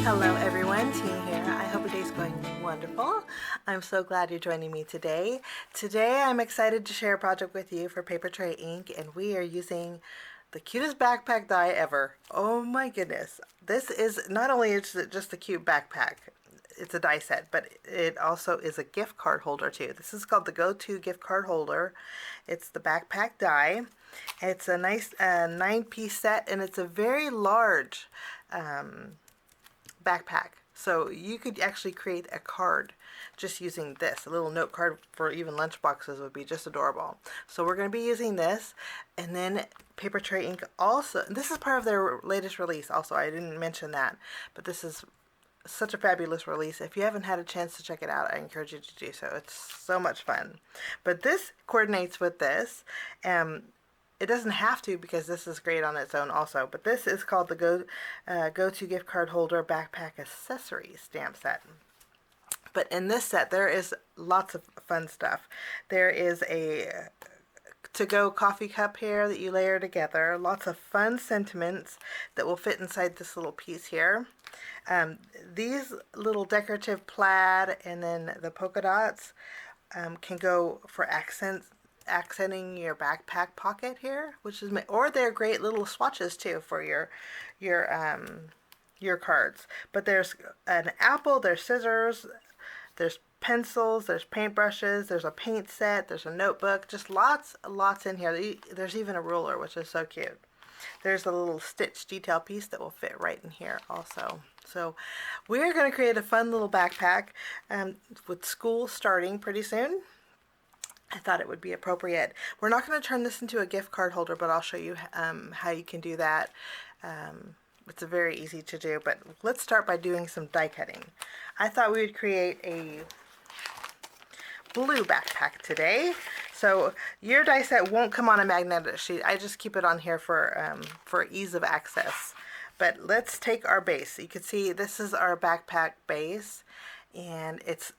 Hello everyone, Tina here. I hope your day's going wonderful. I'm so glad you're joining me today. Today I'm excited to share a project with you for Papertrey Ink, and we are using the cutest backpack die ever. Oh my goodness. This is not only is it just a cute backpack, it's a die set, but it also is a gift card holder too. This is called the Go-To gift card holder. It's the backpack die. It's a nice 9-piece set, and it's a very large backpack. So you could actually create a card just using this. A little note card for even lunch boxes would be just adorable. So we're going to be using this, and then Papertrey Ink also. This is part of their latest release also. I didn't mention that, but this is such a fabulous release. If you haven't had a chance to check it out, I encourage you to do so. It's so much fun. But this coordinates with this. It doesn't have to, because this is great on its own also, but this is called the Go-To Gift Card Holder Backpack Accessory Stamp Set. But in this set, there is lots of fun stuff. There is a to-go coffee cup here that you layer together. Lots of fun sentiments that will fit inside this little piece here. These little decorative plaid and then the polka dots can go for accenting your backpack pocket here, which is, or they're great little swatches too for your cards. But there's an apple, there's scissors, there's pencils, there's paintbrushes, there's a paint set, there's a notebook, just lots in here. There's even a ruler, which is so cute. There's a little stitch detail piece that will fit right in here also. So we're going to create a fun little backpack with school starting pretty soon. I thought it would be appropriate. We're not going to turn this into a gift card holder, but I'll show you how you can do that. It's very easy to do, but let's start by doing some die cutting. I thought we would create a blue backpack today. So your die set won't come on a magnetic sheet. I just keep it on here for ease of access. But let's take our base. You can see this is our backpack base, and it's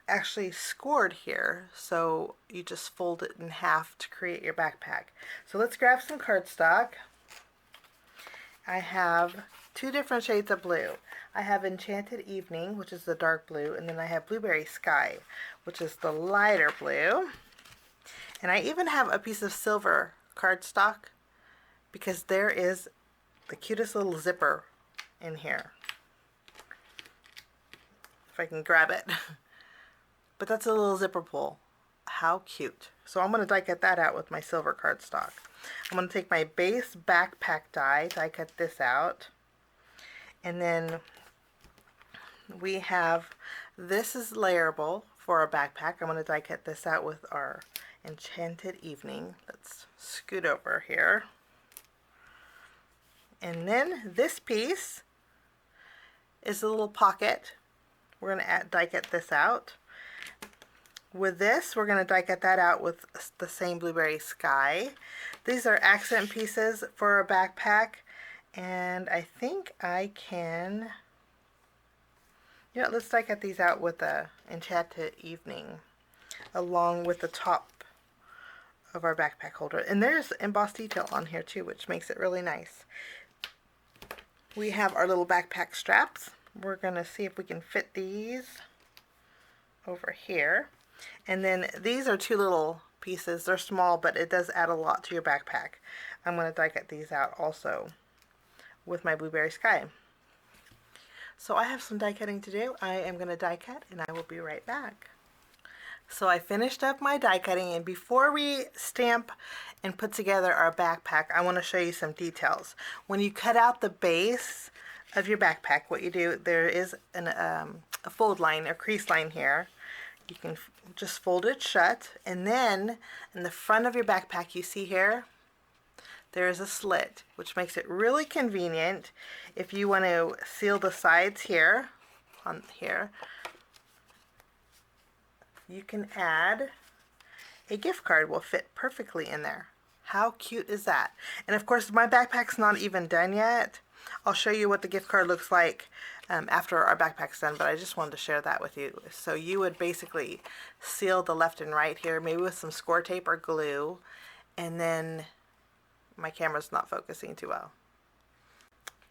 actually scored here, so you just fold it in half to create your backpack. So let's grab some cardstock. I have two different shades of blue. I have Enchanted Evening, which is the dark blue, and then I have Blueberry Sky, which is the lighter blue. And I even have a piece of silver cardstock, because there is the cutest little zipper in here. If I can grab it. But that's a little zipper pull. How cute. So I'm going to die cut that out with my silver cardstock. I'm going to take my base backpack die cut this out. And then we have, this is layerable for our backpack. I'm going to die cut this out with our Enchanted Evening. Let's scoot over here. And then this piece is a little pocket. We're going to die cut this out. With this, we're going to die cut that out with the same Blueberry Sky. These are accent pieces for a backpack, and I think I can, let's die cut these out with the Enchanted Evening along with the top of our backpack holder. And there's embossed detail on here too, which makes it really nice. We have our little backpack straps. We're going to see if we can fit these over here. And then these are two little pieces. They're small, but it does add a lot to your backpack. I'm going to die cut these out also with my Blueberry Sky. So I have some die cutting to do. I am going to die cut, and I will be right back. So I finished up my die cutting, and before we stamp and put together our backpack, I want to show you some details. When you cut out the base of your backpack, what you do, there is a fold line, a crease line here. You can just fold it shut, and then in the front of your backpack, you see here, there is a slit, which makes it really convenient if you want to seal the sides here, on here. You can add a gift card, will fit perfectly in there. How cute is that? And of course, my backpack's not even done yet. I'll show you what the gift card looks like after our backpack's done, but I just wanted to share that with you. So you would basically seal the left and right here, maybe with some score tape or glue, and then my camera's not focusing too well.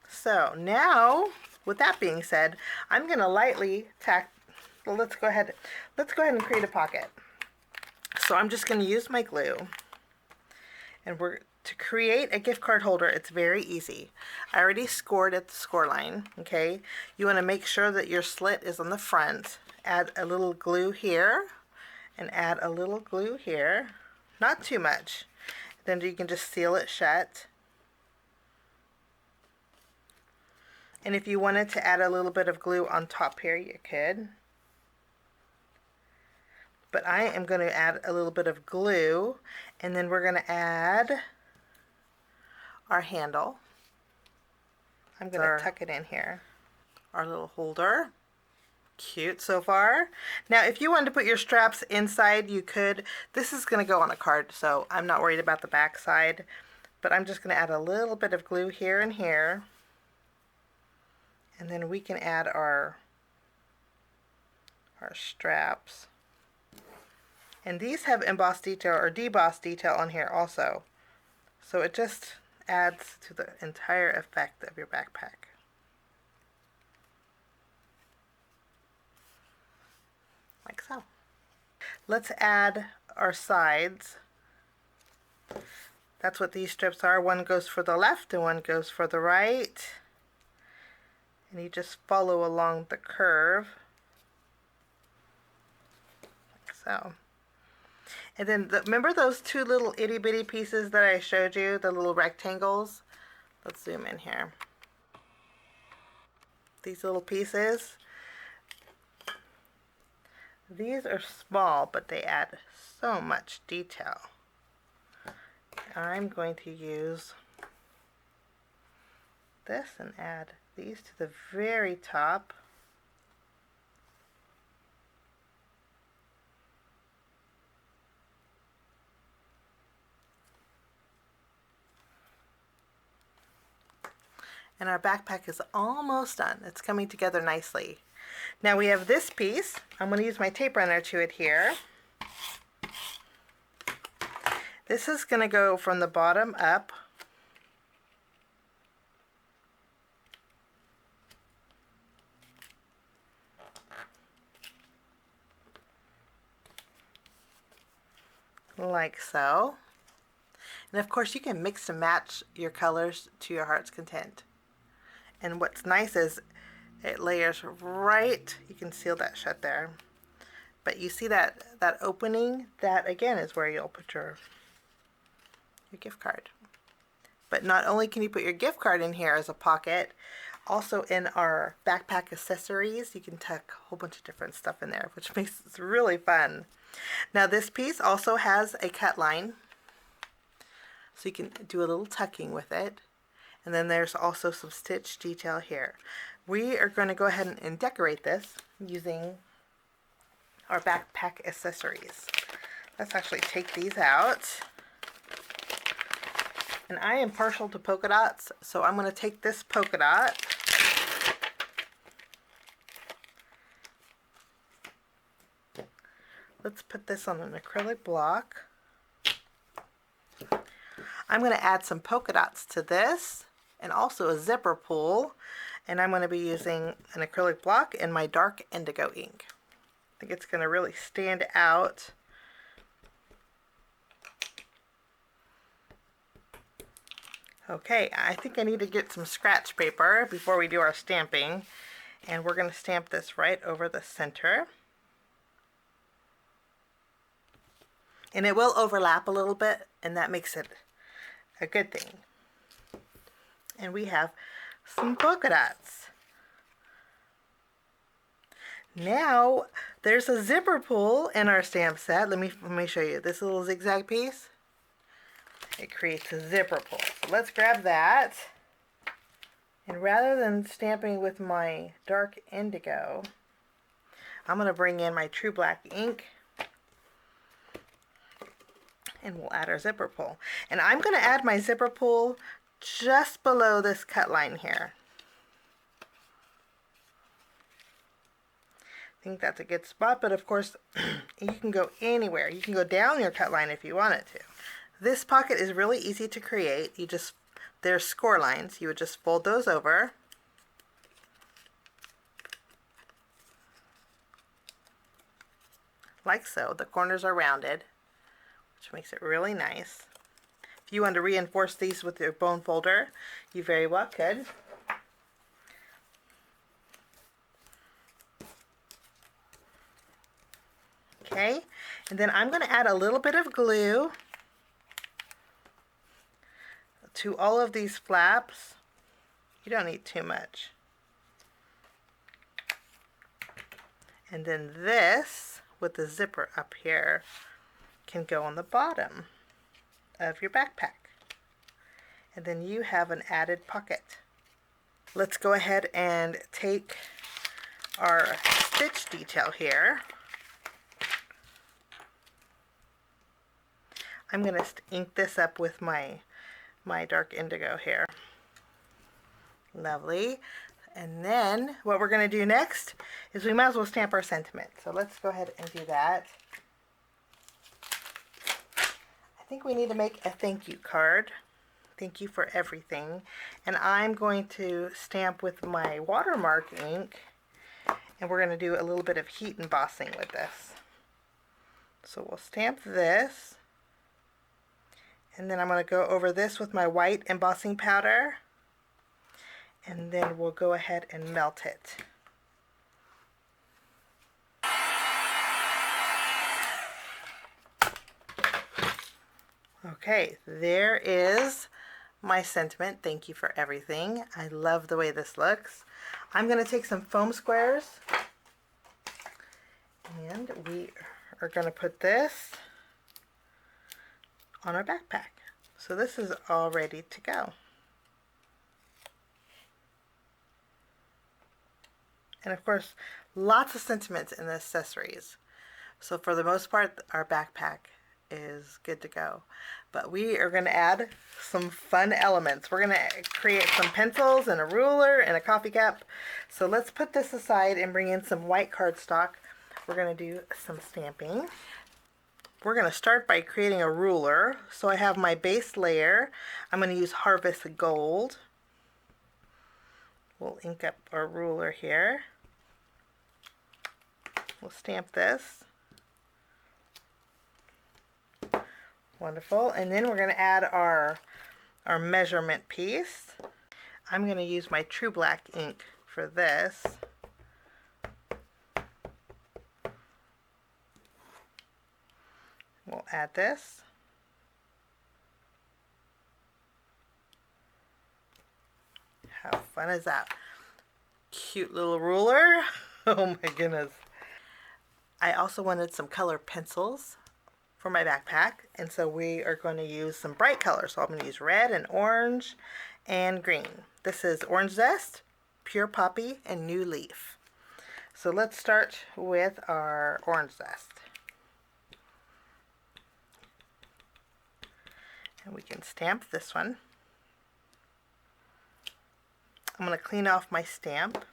So now with that being said, I'm going to lightly tack, well, let's go ahead and create a pocket. So I'm just going to use my glue, and to create a gift card holder, it's very easy. I already scored at the score line, okay? You want to make sure that your slit is on the front. Add a little glue here, and add a little glue here. Not too much. Then you can just seal it shut. And if you wanted to add a little bit of glue on top here, you could. But I am going to add a little bit of glue, and then we're going to add our handle. I'm going to tuck it in here. Our little holder. Cute so far. Now if you wanted to put your straps inside, you could. This is going to go on a card, so I'm not worried about the back side. But I'm just going to add a little bit of glue here and here. And then we can add our straps. And these have embossed detail or debossed detail on here also. So it just adds to the entire effect of your backpack. Like so. Let's add our sides. That's what these strips are. One goes for the left and one goes for the right. And you just follow along the curve. Like so. And then, remember those two little itty bitty pieces that I showed you, the little rectangles? Let's zoom in here. These little pieces. These are small, but they add so much detail. I'm going to use this and add these to the very top. And our backpack is almost done. It's coming together nicely. Now we have this piece. I'm going to use my tape runner to adhere. This is going to go from the bottom up. Like so. And of course you can mix and match your colors to your heart's content. And what's nice is it layers right, you can seal that shut there. But you see that opening, that again is where you'll put your gift card. But not only can you put your gift card in here as a pocket, also in our backpack accessories, you can tuck a whole bunch of different stuff in there, which makes it really fun. Now this piece also has a cut line, so you can do a little tucking with it. And then there's also some stitch detail here. We are going to go ahead and decorate this using our backpack accessories. Let's actually take these out. And I am partial to polka dots, so I'm going to take this polka dot. Let's put this on an acrylic block. I'm going to add some polka dots to this and also a zipper pull, and I'm going to be using an acrylic block and my dark indigo ink. I think it's going to really stand out. Okay, I think I need to get some scratch paper before we do our stamping, and we're going to stamp this right over the center. And it will overlap a little bit, and that makes it a good thing. And we have some polka dots. Now there's a zipper pull in our stamp set. Let me show you this little zigzag piece. It creates a zipper pull. So let's grab that. And rather than stamping with my dark indigo, I'm going to bring in my true black ink. And we'll add our zipper pull. And I'm going to add my zipper pull just below this cut line here. I think that's a good spot, but of course you can go anywhere. You can go down your cut line if you wanted to. This pocket is really easy to create. There's score lines. You would just fold those over. like so. The corners are rounded, which makes it really nice. If you want to reinforce these with your bone folder, you very well could. Okay, and then I'm going to add a little bit of glue to all of these flaps. You don't need too much. And then this, with the zipper up here, can go on the bottom of your backpack. And then you have an added pocket. Let's go ahead and take our stitch detail here. I'm going to ink this up with my dark indigo here. Lovely. And then what we're going to do next is we might as well stamp our sentiment. So let's go ahead and do that. I think we need to make a thank you card. Thank you for everything. And I'm going to stamp with my watermark ink, and we're going to do a little bit of heat embossing with this. So we'll stamp this, and then I'm going to go over this with my white embossing powder, and then we'll go ahead and melt it. Okay, there is my sentiment. Thank you for everything. I love the way this looks. I'm going to take some foam squares, and we are going to put this on our backpack. So this is all ready to go. And of course, lots of sentiments in the accessories. So for the most part, our backpack is good to go. But we are going to add some fun elements. We're going to create some pencils and a ruler and a coffee cup. So let's put this aside and bring in some white cardstock. We're going to do some stamping. We're going to start by creating a ruler. So I have my base layer. I'm going to use Harvest Gold. We'll ink up our ruler here. We'll stamp this. Wonderful. And then we're going to add our measurement piece. I'm going to use my True Black ink for this. We'll add this. How fun is that? Cute little ruler. Oh my goodness. I also wanted some color pencils for my backpack, and so we are going to use some bright colors. So I'm going to use red and orange and green. This is Orange Zest, Pure Poppy, and New Leaf. So let's start with our Orange Zest. And we can stamp this one. I'm going to clean off my stamp.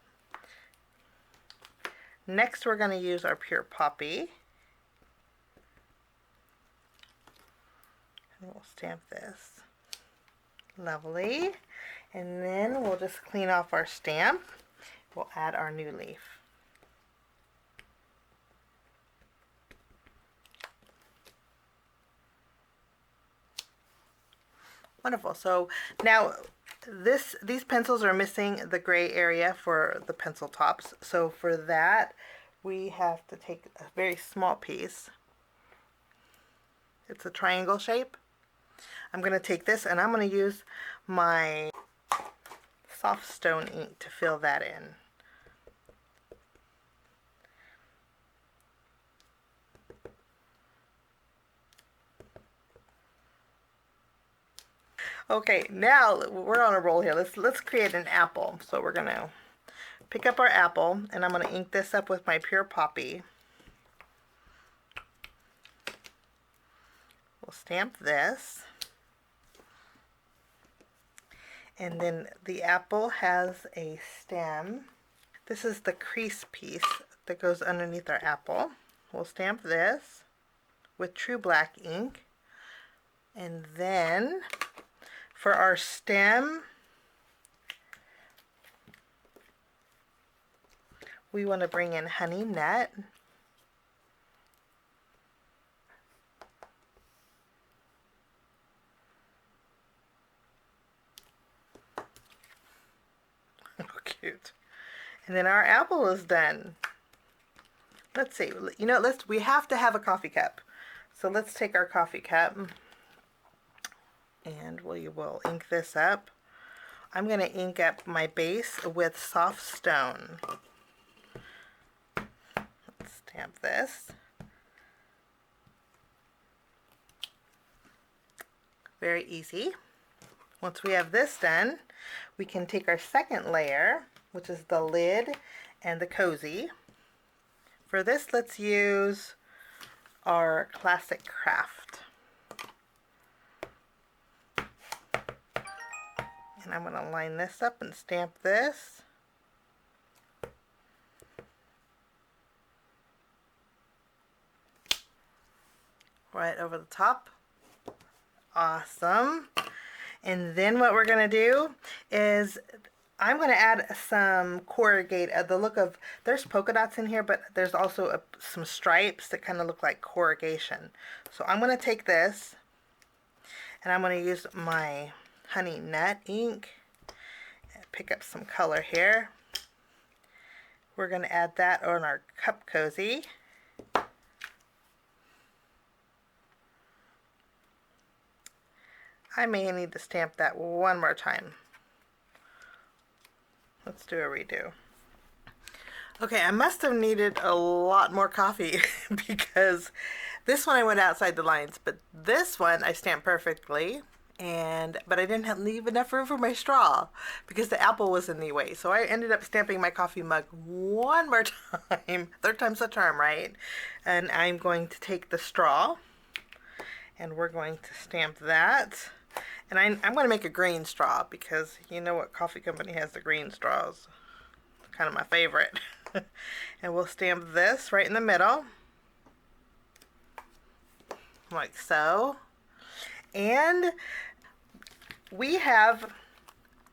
Next, we're going to use our Pure Poppy. And we'll stamp this. Lovely. And then we'll just clean off our stamp. We'll add our New Leaf. Wonderful. So now these pencils are missing the gray area for the pencil tops. So for that, we have to take a very small piece. It's a triangle shape. I'm going to take this and I'm going to use my soft stone ink to fill that in. Okay, now we're on a roll here. Let's create an apple. So we're going to pick up our apple, and I'm going to ink this up with my Pure Poppy. We'll stamp this. And then the apple has a stem. This is the crease piece that goes underneath our apple. We'll stamp this with True Black ink. And then for our stem, we want to bring in Honey Nut. cute. And then our apple is done. Let's see. You know, we have to have a coffee cup. So let's take our coffee cup and we will ink this up. I'm going to ink up my base with soft stone. Let's stamp this. Very easy. Once we have this done, we can take our second layer, which is the lid and the cozy. For this, let's use our classic Kraft. And I'm going to line this up and stamp this. Right over the top. Awesome. And then what we're going to do is I'm going to add some corrugated, the look of, there's polka dots in here, but there's also some stripes that kind of look like corrugation. So I'm going to take this and I'm going to use my honey nut ink and pick up some color here. We're going to add that on our cup cozy. I may need to stamp that one more time. Let's do a redo. Okay, I must have needed a lot more coffee because this one I went outside the lines, but this one I stamped perfectly, but I didn't leave enough room for my straw because the apple was in the way. So I ended up stamping my coffee mug one more time. Third time's the charm, right? And I'm going to take the straw and we're going to stamp that. And I'm going to make a green straw because you know what coffee company has the green straws. Kind of my favorite. And we'll stamp this right in the middle. Like so. And we have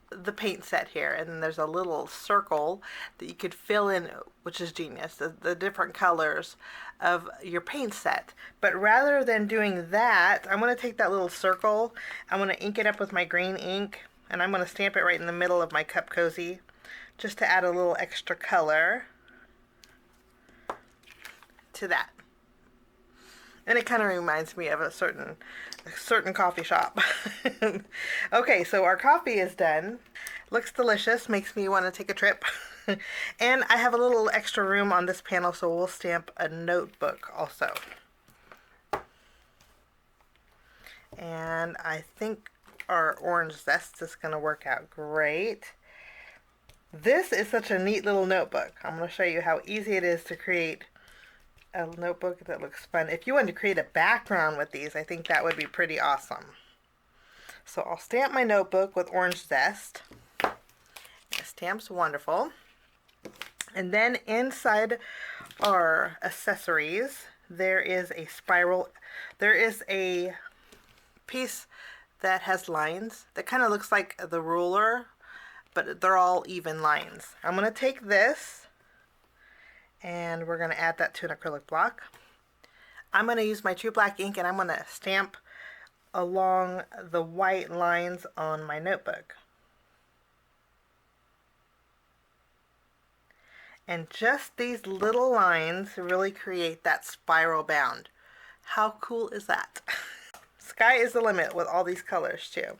the paint set here. And then there's a little circle that you could fill in, which is genius. The different colors of your paint set. But rather than doing that, I'm going to take that little circle, I'm going to ink it up with my green ink, and I'm going to stamp it right in the middle of my cup cozy, just to add a little extra color to that. And it kind of reminds me of a certain coffee shop. Okay, so our coffee is done. Looks delicious, makes me want to take a trip. And I have a little extra room on this panel, so we'll stamp a notebook also. And I think our Orange Zest is going to work out great. This is such a neat little notebook. I'm going to show you how easy it is to create a notebook that looks fun. If you wanted to create a background with these, I think that would be pretty awesome. So I'll stamp my notebook with Orange Zest. The stamp's wonderful. And then inside our accessories, there is a spiral. There is a piece that has lines that kind of looks like the ruler, but they're all even lines. I'm going to take this and we're going to add that to an acrylic block. I'm going to use my True Black ink and I'm going to stamp along the white lines on my notebook. And just these little lines really create that spiral bound. How cool is that? Sky is the limit with all these colors too.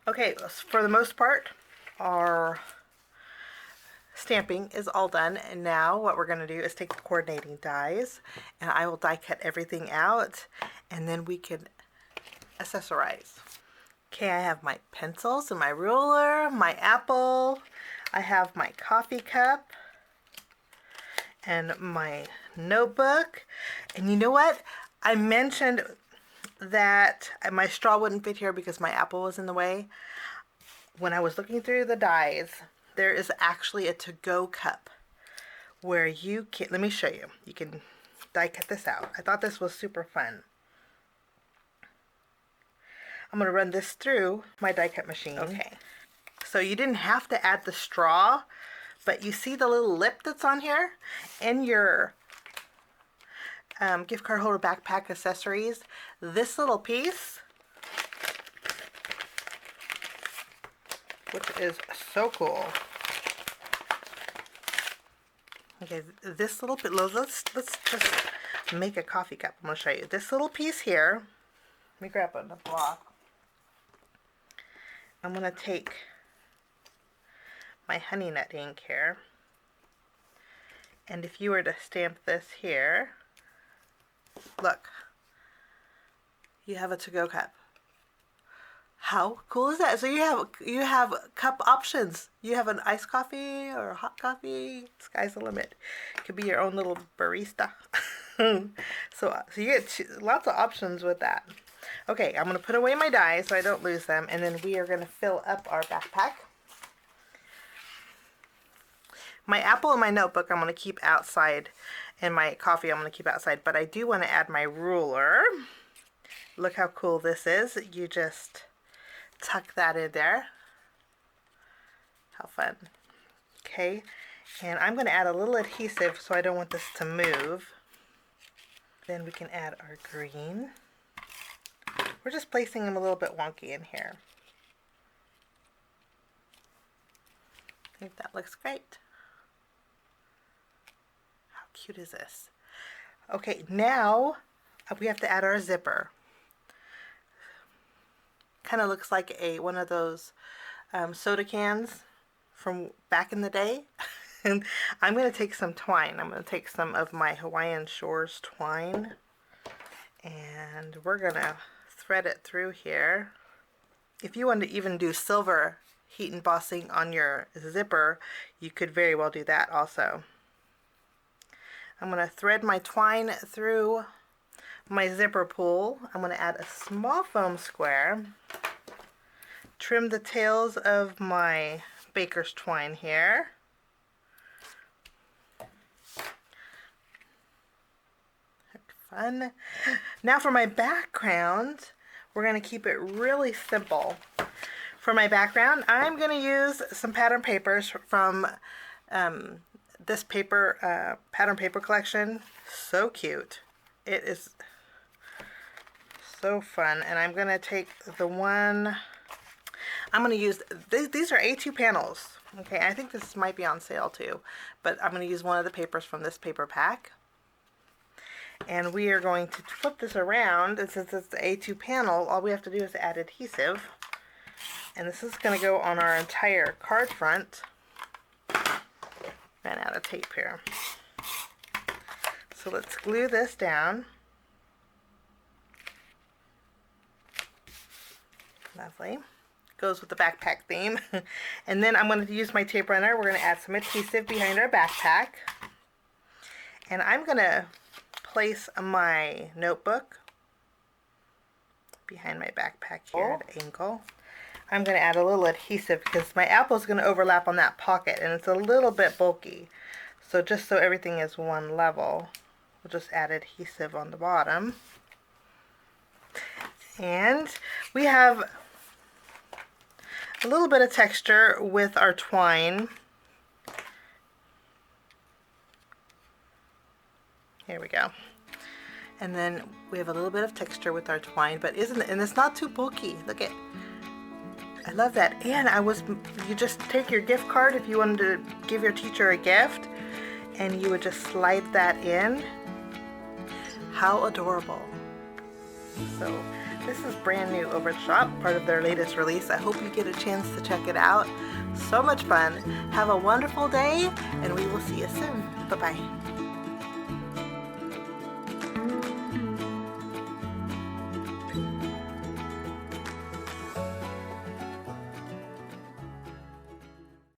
Okay, for the most part, our stamping is all done. And now what we're going to do is take the coordinating dies and I will die cut everything out and then we can accessorize. Okay, I have my pencils and my ruler, my apple. I have my coffee cup and my notebook. And you know what? I mentioned that my straw wouldn't fit here because my apple was in the way. When I was looking through the dies, there is actually a to-go cup where you can, let me show you. You can die cut this out. I thought this was super fun. I'm going to run this through my die cut machine. Okay. So you didn't have to add the straw, but you see the little lip that's on here? In your gift card holder backpack accessories, this little piece which is so cool. Okay, this little bit, let's just make a coffee cup. I'm going to show you. This little piece here, let me grab a block. I'm going to take my honey nut ink here. And if you were to stamp this here, look, you have a to-go cup. How cool is that? So you have cup options. You have an iced coffee or a hot coffee. Sky's the limit. It could be your own little barista. so you get lots of options with that. Okay, I'm going to put away my dies so I don't lose them, and then we are going to fill up our backpack. My apple and my notebook I'm going to keep outside, and my coffee I'm going to keep outside, but I do want to add my ruler. Look how cool this is. You just tuck that in there. How fun. Okay, and I'm going to add a little adhesive so I don't want this to move. Then we can add our green. We're just placing them a little bit wonky in here. I think that looks great. How cute is this? Okay, now we have to add our zipper. Kind of looks like one of those soda cans from back in the day. And I'm going to take some twine. I'm going to take some of my Hawaiian Shores twine, and we're going to thread it through here. If you want to even do silver heat embossing on your zipper, you could very well do that also. I'm going to thread my twine through my zipper pull. I'm going to add a small foam square. Trim the tails of my baker's twine here. Fun. Now for my background, we're going to keep it really simple. For my background, I'm going to use some pattern papers from this pattern paper collection. So cute. It is so fun. And I'm going to take the one, I'm going to use, these are A2 panels. Okay, I think this might be on sale too. But I'm going to use one of the papers from this paper pack. And we are going to flip this around, and since it's the A2 panel, all we have to do is add adhesive. And this is going to go on our entire card front. Ran out of tape here. So let's glue this down. Lovely. Goes with the backpack theme. And then I'm going to use my tape runner. We're going to add some adhesive behind our backpack. And I'm going to place my notebook behind my backpack here at angle. I'm going to add a little adhesive because my apple is going to overlap on that pocket and it's a little bit bulky. So just so everything is one level, we'll just add adhesive on the bottom. And we have a little bit of texture with our twine. Here we go. And then we have a little bit of texture with our twine, but and it's not too bulky. Look at, I love that. And you just take your gift card if you wanted to give your teacher a gift, and you would just slide that in. How adorable. So this is brand new over at Shop, part of their latest release. I hope you get a chance to check it out. So much fun. Have a wonderful day, and we will see you soon. Bye-bye.